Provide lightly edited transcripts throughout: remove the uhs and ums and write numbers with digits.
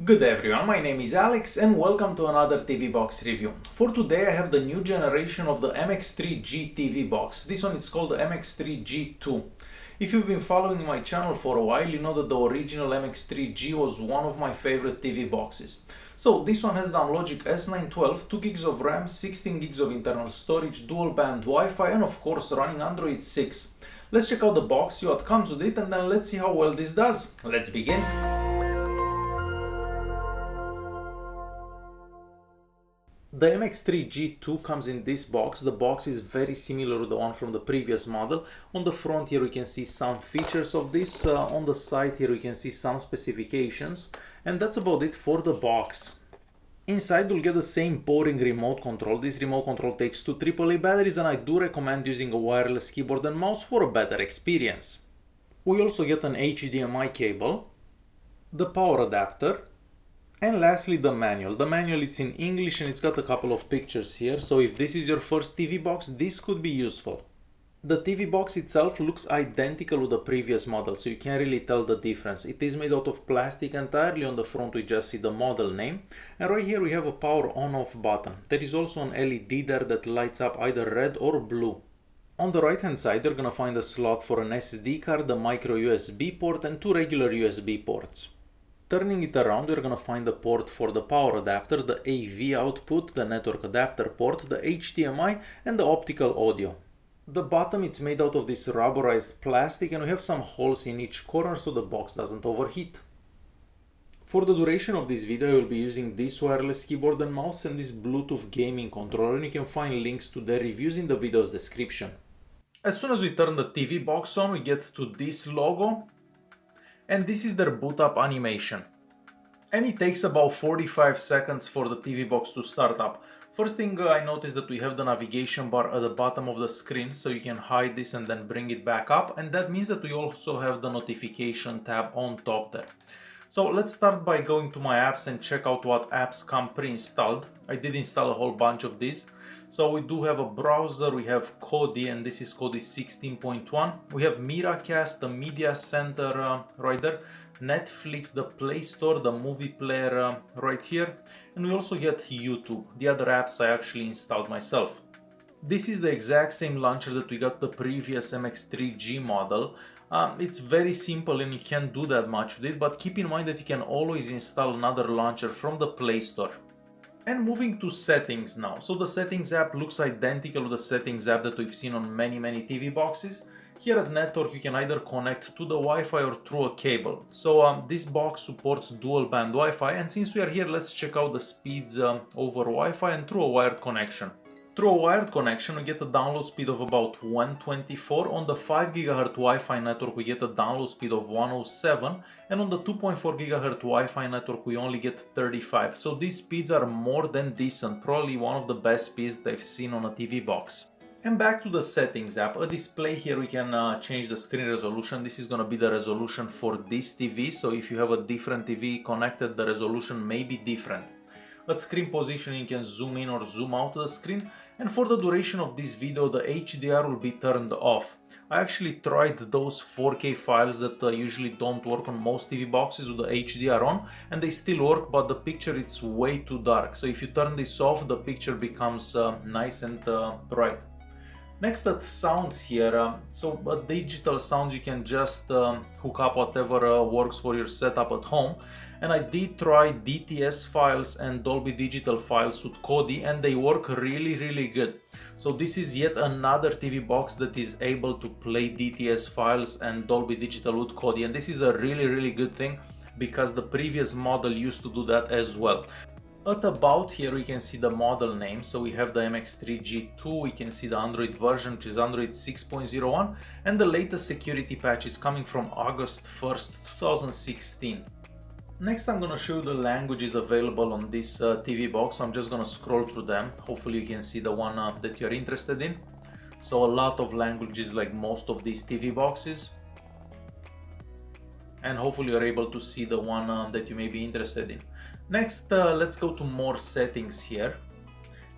Good day everyone, my name is Alex and welcome to another TV box review. For today I have the new generation of the MXIII-G TV box. This one is called the MXIII-G II. If you've been following my channel for a while, you know that the original MXIII-G was one of my favorite TV boxes. So this one has the Amlogic S912, 2GB of RAM, 16GB of internal storage, dual band Wi-Fi and of course running Android 6. Let's check out the box, see what comes with it, and then let's see how well this does. Let's begin. The MXIII-G II comes in this box. The box is very similar to the one from the previous model. On the front here we can see some features of this. On the side here we can see some specifications. And that's about it for the box. Inside you'll get the same boring remote control. This remote control takes two AAA batteries and I do recommend using a wireless keyboard and mouse for a better experience. We also get an HDMI cable, the power adapter, and lastly the manual. The manual it's in English and it's got a couple of pictures here, so if this is your first TV box, this could be useful. The TV box itself looks identical to the previous model, so you can't really tell the difference. It is made out of plastic entirely. On the front we just see the model name, and right here we have a power on-off button. There is also an LED there that lights up either red or blue. On the right hand side you're gonna find a slot for an SD card, a micro USB port and two regular USB ports. Turning it around, we're going to find the port for the power adapter, the AV output, the network adapter port, the HDMI and the optical audio. The bottom it's made out of this rubberized plastic and we have some holes in each corner so the box doesn't overheat. For the duration of this video I will be using this wireless keyboard and mouse and this Bluetooth gaming controller, and you can find links to their reviews in the video's description. As soon as we turn the TV box on, we get to this logo. And this is their boot up animation. And it takes about 45 seconds for the TV box to start up. First thing I noticed that we have the navigation bar at the bottom of the screen, so you can hide this and then bring it back up. And that means that we also have the notification tab on top there. So let's start by going to my apps and check out what apps come pre-installed. I did install a whole bunch of these. So we do have a browser, we have Kodi, and this is Kodi 16.1. We have Miracast, the media center right there, Netflix, the Play Store, the movie player right here, and we also get YouTube. The other apps I actually installed myself. This is the exact same launcher that we got the previous MXIII-G model. It's very simple and you can't do that much with it, but keep in mind that you can always install another launcher from the Play Store. And moving to settings now. So the settings app looks identical to the settings app that we've seen on many TV boxes. Here at network you can either connect to the Wi-Fi or through a cable. So this box supports dual band Wi-Fi, and since we are here, let's check out the speeds over Wi-Fi and through a wired connection. Through a wired connection we get a download speed of about 124, on the 5 GHz Wi-Fi network we get a download speed of 107, and on the 2.4 GHz Wi-Fi network we only get 35. So these speeds are more than decent, probably one of the best speeds that I've seen on a TV box. And back to the settings app, a display here we can change the screen resolution. This is going to be the resolution for this TV, so if you have a different TV connected the resolution may be different. At screen position you can zoom in or zoom out the screen, and for the duration of this video the HDR will be turned off. I actually tried those 4K files that usually don't work on most TV boxes with the HDR on, and they still work, but the picture it's way too dark. So if you turn this off the picture becomes nice and bright. Next at sounds here, so digital sounds you can just hook up whatever works for your setup at home. And I did try DTS files and Dolby Digital files with Kodi and they work really good. So this is yet another TV box that is able to play DTS files and Dolby Digital with Kodi, and this is a really good thing because the previous model used to do that as well. At about here we can see the model name, so we have the MXIII-G II, we can see the Android version which is Android 6.01, and the latest security patch is coming from August 1st, 2016. Next I'm gonna show you the languages available on this TV box. I'm just gonna scroll through them. Hopefully you can see the one that you're interested in. So a lot of languages like most of these TV boxes. And hopefully you're able to see the one that you may be interested in. Next let's go to more settings here.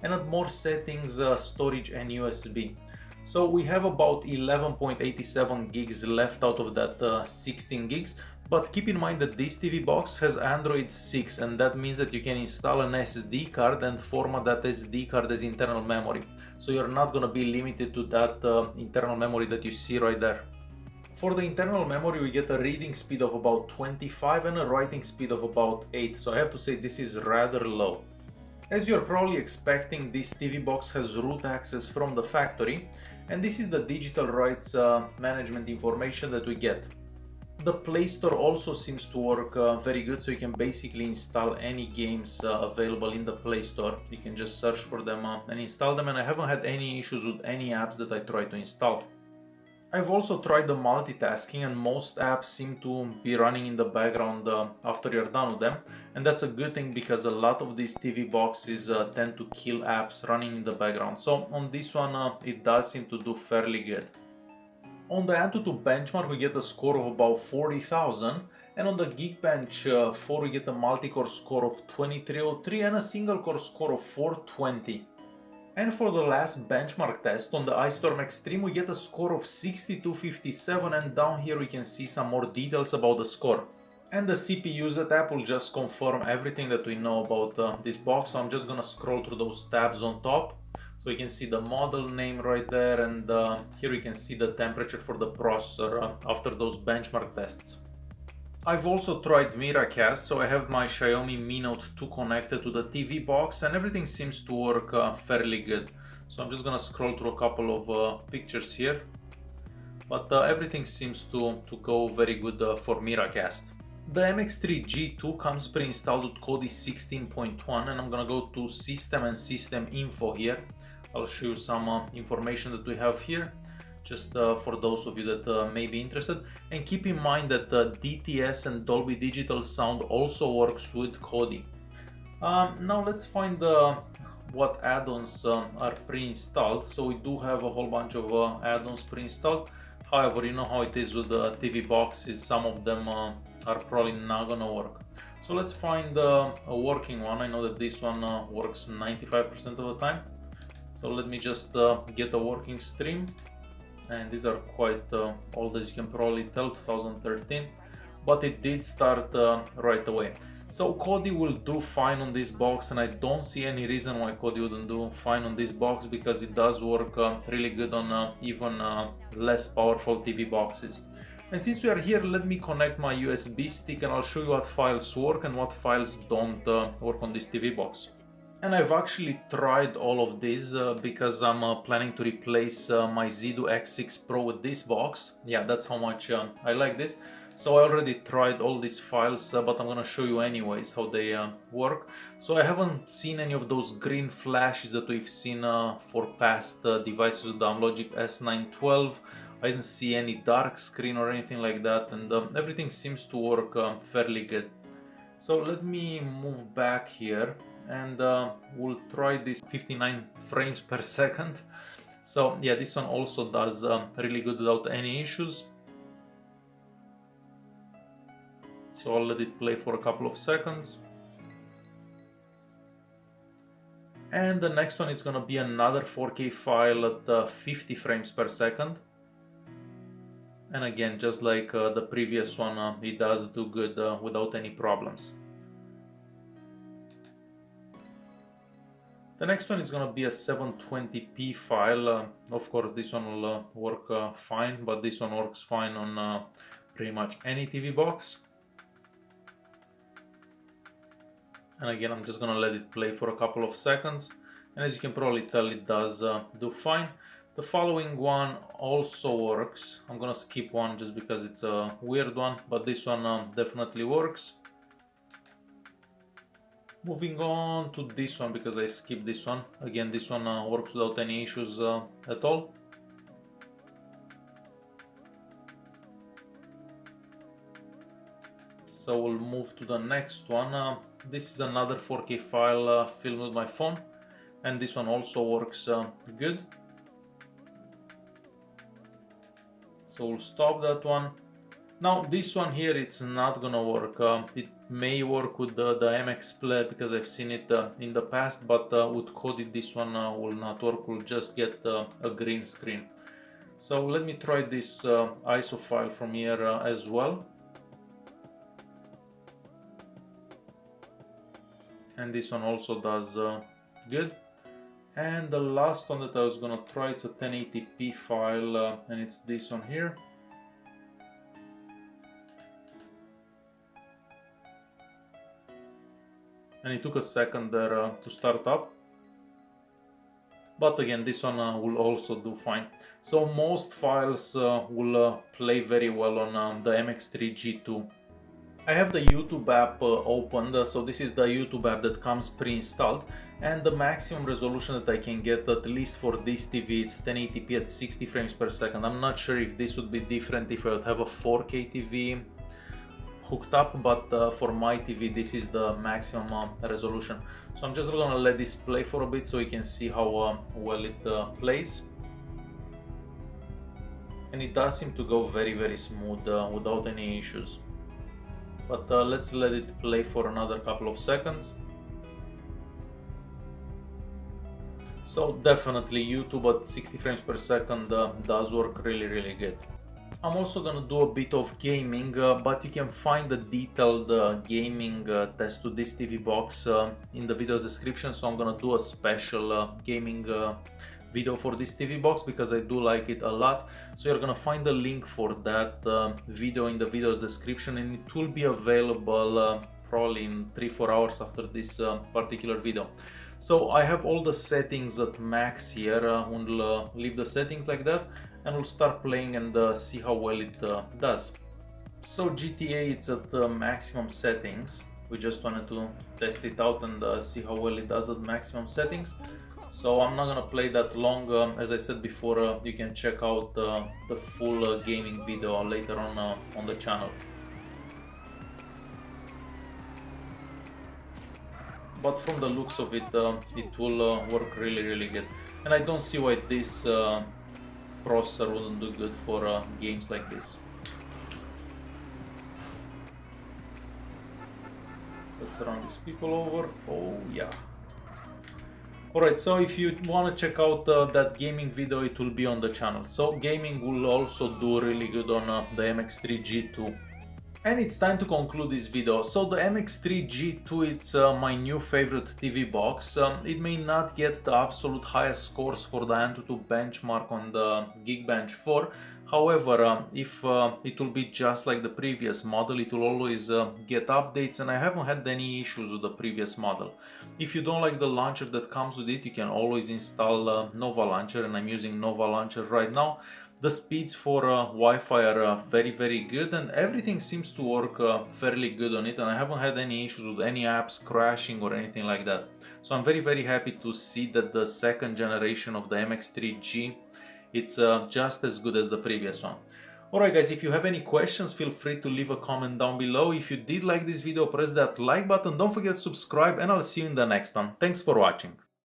And at more settings, storage and USB. So we have about 11.87 gigs left out of that 16 gigs. But keep in mind that this TV box has Android 6, and that means that you can install an SD card and format that SD card as internal memory. So you're not gonna be limited to that internal memory that you see right there. For the internal memory, we get a reading speed of about 25 and a writing speed of about 8, so I have to say this is rather low. As you're probably expecting, this TV box has root access from the factory, and this is the digital rights management information that we get. The Play Store also seems to work very good, so you can basically install any games available in the Play Store. You can just search for them and install them, and I haven't had any issues with any apps that I tried to install. I've also tried the multitasking, and most apps seem to be running in the background after you're done with them, and that's a good thing because a lot of these TV boxes tend to kill apps running in the background. So on this one it does seem to do fairly good. On the Antutu Benchmark we get a score of about 40,000, and on the Geekbench 4 we get a multi-core score of 2303 and a single core score of 420. And for the last benchmark test on the iStorm Extreme we get a score of 6257, and down here we can see some more details about the score. And the CPU tab will just confirm everything that we know about this box, so I'm just gonna scroll through those tabs on top. So you can see the model name right there, and here you can see the temperature for the processor after those benchmark tests. I've also tried Miracast, so I have my Xiaomi Mi Note 2 connected to the TV box, and everything seems to work fairly good. So I'm just gonna scroll through a couple of pictures here, but everything seems to go very good for Miracast. The MXIII-G II comes pre-installed with Kodi 16.1, and I'm gonna go to System and System Info here. I'll show you some information that we have here, just for those of you that may be interested. And keep in mind that DTS and Dolby Digital sound also works with Kodi. Now let's find what add-ons are pre-installed. So we do have a whole bunch of add-ons pre-installed. However, you know how it is with the TV boxes, some of them are probably not gonna work. So let's find a working one. I know that this one works 95% of the time. So let me just get a working stream, and these are quite old, as you can probably tell, 2013, but it did start right away. So Kodi will do fine on this box, and I don't see any reason why Kodi wouldn't do fine on this box, because it does work really good on even less powerful TV boxes. And since we are here, let me connect my USB stick and I'll show you what files work and what files don't work on this TV box. And I've actually tried all of these because I'm planning to replace my Zidoo X6 Pro with this box. Yeah, that's how much I like this. So I already tried all these files, but I'm gonna show you anyways how they work. So I haven't seen any of those green flashes that we've seen for past devices with the Amlogic S912. I didn't see any dark screen or anything like that, and everything seems to work fairly good. So let me move back here, and we'll try this 59 frames per second. So yeah, this one also does really good without any issues. So I'll let it play for a couple of seconds. And the next one is gonna be another 4K file at 50 frames per second. And again, just like the previous one, it does do good without any problems. The next one is going to be a 720p file. Of course, this one will work fine, but this one works fine on pretty much any TV box. And again, I'm just going to let it play for a couple of seconds. And as you can probably tell, it does do fine. The following one also works. I'm going to skip one just because it's a weird one, but this one definitely works. Moving on to this one, because I skipped this one. Again, this one works without any issues at all. So we'll move to the next one. This is another 4K file filmed with my phone, and this one also works good. So we'll stop that one. Now this one here, it's not gonna work. It may work with the MXIII because I've seen it in the past, but with Kodi this one will not work. We'll just get a green screen. So let me try this ISO file from here as well. and this one also does good. And the last one that I was gonna try, it's a 1080p file, and it's this one here. And it took a second there to start up. But again, this one will also do fine. So most files will play very well on the MXIII-G II. I have the YouTube app opened, so this is the YouTube app that comes pre-installed, and the maximum resolution that I can get, at least for this TV, it's 1080p at 60 frames per second. I'm not sure if this would be different if I would have a 4K TV hooked up, but for my TV this is the maximum resolution. So I'm just gonna let this play for a bit so you can see how well it plays. And it does seem to go very smooth without any issues. But let's let it play for another couple of seconds. So definitely YouTube at 60 frames per second does work really good. I'm also gonna do a bit of gaming, but you can find the detailed gaming test to this TV box in the video's description. So I'm gonna do a special gaming video for this TV box because I do like it a lot. So you're gonna find the link for that video in the video's description, and it will be available probably in 3-4 hours after this particular video. So I have all the settings at max here. We'll leave the settings like that and we'll start playing and see how well it does. So GTA, it's at maximum settings. We just wanted to test it out and see how well it does at maximum settings. So I'm not gonna play that long. As I said before, you can check out the full gaming video later on the channel. But from the looks of it, it will work really good. And I don't see why this processor wouldn't do good for games like this. Let's run these people over. Oh yeah. Alright, so if you want to check out that gaming video, it will be on the channel. So gaming will also do really good on the MXIII-G II. And it's time to conclude this video. So the MXIII-G II, it's my new favorite TV box. It may not get the absolute highest scores for the Antutu Benchmak on the Geekbench 4. However, if it will be just like the previous model, it will always get updates, and I haven't had any issues with the previous model. If you don't like the launcher that comes with it, you can always install Nova Launcher, and I'm using Nova Launcher right now. The speeds for Wi-Fi are very good, and everything seems to work fairly good on it, and I haven't had any issues with any apps crashing or anything like that. So I'm very happy to see that the second generation of the MXIII-G, it's just as good as the previous one. Alright guys, if you have any questions, feel free to leave a comment down below. If you did like this video, press that like button, don't forget to subscribe, and I'll see you in the next one. Thanks for watching.